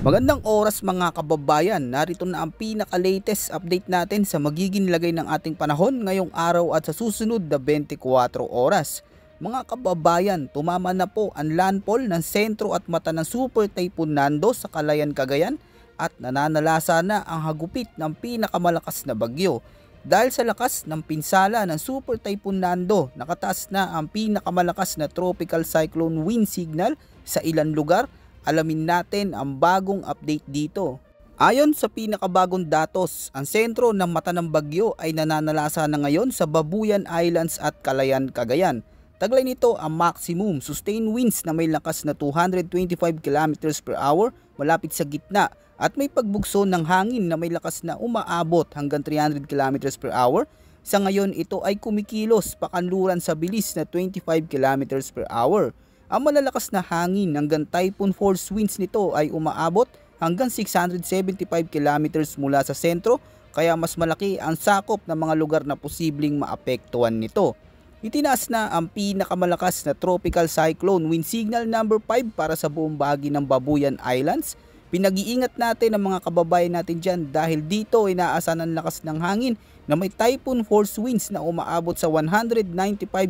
Magandang oras mga kababayan, narito na ang pinaka-latest update natin sa magiging lagay ng ating panahon ngayong araw at sa susunod na 24 oras. Mga kababayan, tumama na po ang landfall ng sentro at mata ng Super Typhoon Nando sa Calayan, Cagayan at nananalasa na ang hagupit ng pinakamalakas na bagyo. Dahil sa lakas ng pinsala ng Super Typhoon Nando, nakataas na ang pinakamalakas na tropical cyclone wind signal sa ilang lugar. Alamin natin ang bagong update dito. Ayon sa pinakabagong datos, ang sentro ng mata ng bagyo ay nananalasa na ngayon sa Babuyan Islands at Calayan, Cagayan. Taglay nito ang maximum sustained winds na may lakas na 225 km per hour malapit sa gitna at may pagbugso ng hangin na may lakas na umaabot hanggang 300 km per hour. Sa ngayon ito ay kumikilos pakanluran sa bilis na 25 km per hour. Ang malalakas na hangin hanggang typhoon force winds nito ay umaabot hanggang 675 km mula sa sentro, kaya mas malaki ang sakop ng mga lugar na posibleng maapektuhan nito. Itinaas na ang pinakamalakas na tropical cyclone wind signal number 5 para sa buong bahagi ng Babuyan Islands. Pinag-iingat natin ang mga kababayan natin dyan dahil dito inaasahan ang lakas ng hangin na may typhoon force winds na umaabot sa 195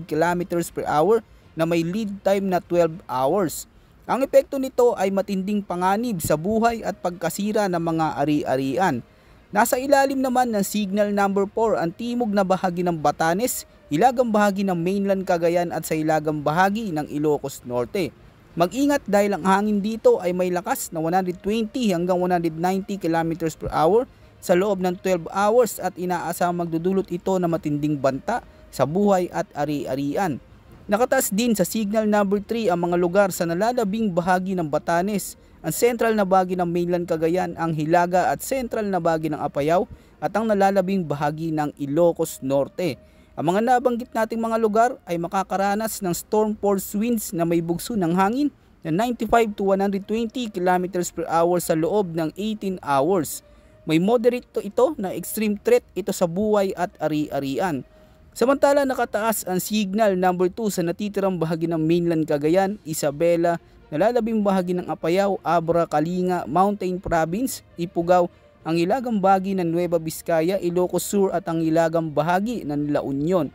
km per hour na may lead time na 12 hours. Ang epekto nito ay matinding panganib sa buhay at pagkasira ng mga ari-arian. Nasa ilalim naman ng signal number 4 ang timog na bahagi ng Batanes, hilagang bahagi ng mainland Cagayan at sa hilagang bahagi ng Ilocos Norte. Mag-ingat dahil ang hangin dito ay may lakas na 120 hanggang 190 km per hour sa loob ng 12 hours at inaasahang magdudulot ito na matinding banta sa buhay at ari-arian. Nakataas din sa signal number 3 ang mga lugar sa nalalabing bahagi ng Batanes, ang sentral na bahagi ng mainland Cagayan, ang hilaga at sentral na bahagi ng Apayao at ang nalalabing bahagi ng Ilocos Norte. Ang mga nabanggit nating mga lugar ay makakaranas ng storm force winds na may bugso ng hangin na 95 to 120 km per hour sa loob ng 18 hours. May moderate ito na extreme threat ito sa buhay at ari-arian. Samantala nakataas ang signal number 2 sa natitirang bahagi ng mainland Cagayan, Isabela, nalalabing bahagi ng Apayao, Abra, Kalinga, Mountain Province, Ifugao, ang hilagang bahagi ng Nueva Vizcaya, Ilocos Sur at ang hilagang bahagi ng La Union.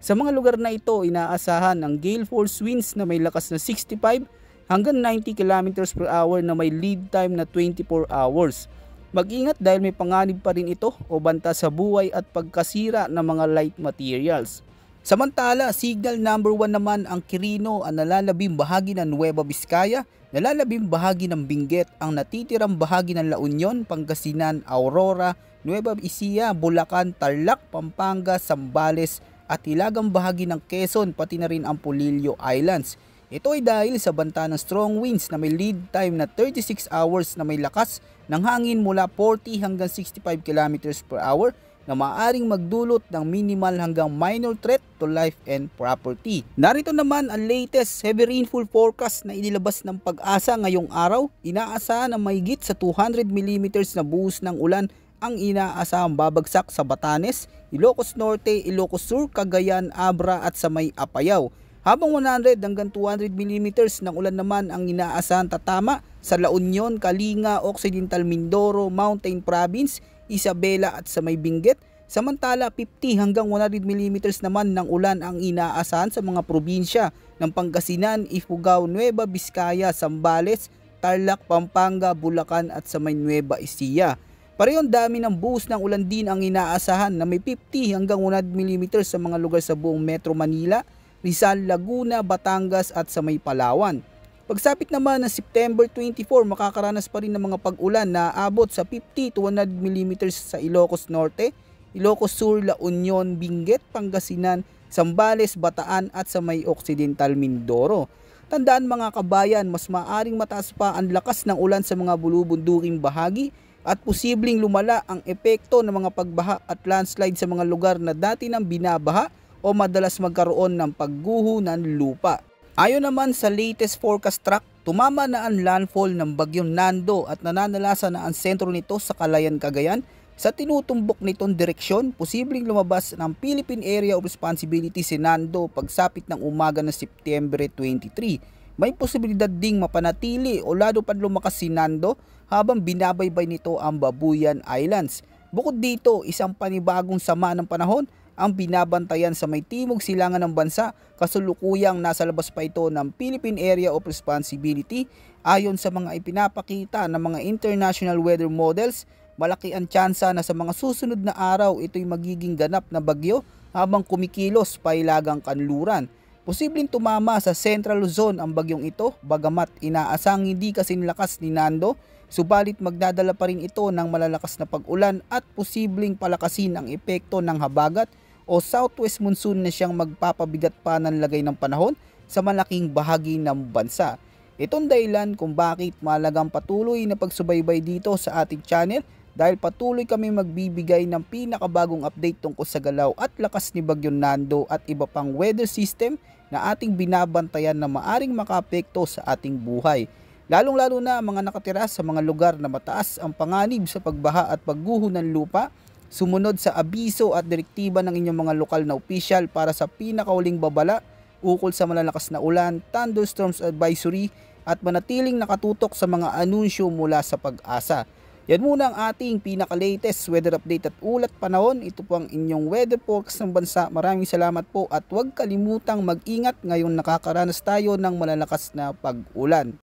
Sa mga lugar na ito, inaasahan ang gale force winds na may lakas na 65 hanggang 90 km per hour na may lead time na 24 hours. Mag-ingat dahil may panganib pa rin ito o banta sa buhay at pagkasira ng mga light materials. Samantala, signal number 1 naman ang Quirino, ang nalalabing bahagi ng Nueva Vizcaya, nalalabing bahagi ng Benguet, ang natitirang bahagi ng La Union, Pangasinan, Aurora, Nueva Ecija, Bulacan, Tarlac, Pampanga, Zambales at hilagang bahagi ng Quezon pati na rin ang Polillo Islands. Ito ay dahil sa banta ng strong winds na may lead time na 36 hours na may lakas ng hangin mula 40 hanggang 65 km per hour na maaaring magdulot ng minimal hanggang minor threat to life and property. Narito naman ang latest heavy rainfall forecast na inilabas ng Pag-asa ngayong araw. Inaasahan na mahigit sa 200 mm na buhos ng ulan ang inaasahang babagsak sa Batanes, Ilocos Norte, Ilocos Sur, Cagayan, Abra at sa may Apayao. Habang 100 hanggang 200 mm ng ulan naman ang inaasahan tatama sa La Union, Kalinga, Occidental Mindoro, Mountain Province, Isabela at sa may Benguet. Samantala 50 hanggang 100 mm naman ng ulan ang inaasahan sa mga probinsya ng Pangasinan, Ifugao, Nueva Vizcaya, Zambales, Tarlac, Pampanga, Bulacan at sa may Nueva Ecija. Parehong dami ng buhos ng ulan din ang inaasahan na may 50 hanggang 100 mm sa mga lugar sa buong Metro Manila, Rizal, Laguna, Batangas at sa may Palawan. Pagsapit naman ng September 24, makakaranas pa rin ng mga pag-ulan na aabot sa 50 to 100 mm sa Ilocos Norte, Ilocos Sur, La Union, Benguet, Pangasinan, Zambales, Bataan at sa may Occidental Mindoro. Tandaan mga kabayan, mas maaring mataas pa ang lakas ng ulan sa mga bulubunduking bahagi at posibleng lumala ang epekto ng mga pagbaha at landslide sa mga lugar na dati nang binabaha o madalas magkaroon ng pagguho ng lupa. Ayon naman sa latest forecast track, tumama na ang landfall ng bagyong Nando at nananalasa na ang sentro nito sa Calayan, Cagayan. Sa tinutumbok nitong direksyon, posibleng lumabas ng Philippine Area of Responsibility si Nando pagsapit ng umaga ng September 23. may posibilidad ding mapanatili o lalo pa lumakas si Nando habang binabaybay nito ang Babuyan Islands. Bukod dito, isang panibagong sama ng panahon ang binabantayan sa may timog silangan ng bansa, kasulukuyang nasa labas pa ito ng Philippine Area of Responsibility. Ayon sa mga ipinapakita ng mga international weather models, malaki ang tsansa na sa mga susunod na araw ito'y magiging ganap na bagyo habang kumikilos pailagang kanluran. Posibleng tumama sa Central Luzon ang bagyong ito, bagamat inaasang hindi kasing lakas ni Nando, subalit magdadala pa rin ito ng malalakas na pag-ulan at posibleng palakasin ang epekto ng habagat o southwest monsoon na siyang magpapabigat pa ng lagay ng panahon sa malaking bahagi ng bansa. Itong dahilan kung bakit mahalagang patuloy na pagsubaybay dito sa ating channel dahil patuloy kami magbibigay ng pinakabagong update tungkol sa galaw at lakas ni Bagyong Nando at iba pang weather system na ating binabantayan na maaring makaapekto sa ating buhay. Lalong-lalo na mga nakatira sa mga lugar na mataas ang panganib sa pagbaha at pagguho ng lupa, sumunod sa abiso at direktiba ng inyong mga lokal na opisyal para sa pinakauling babala ukol sa malalakas na ulan, thunderstorms advisory at manatiling nakatutok sa mga anunsyo mula sa Pag-asa. Yan muna ang ating pinaka-latest weather update at ulat panahon. Ito po ang inyong weather forecast ng bansa. Maraming salamat po at huwag kalimutang mag-ingat ngayong nakakaranas tayo ng malalakas na pag-ulan.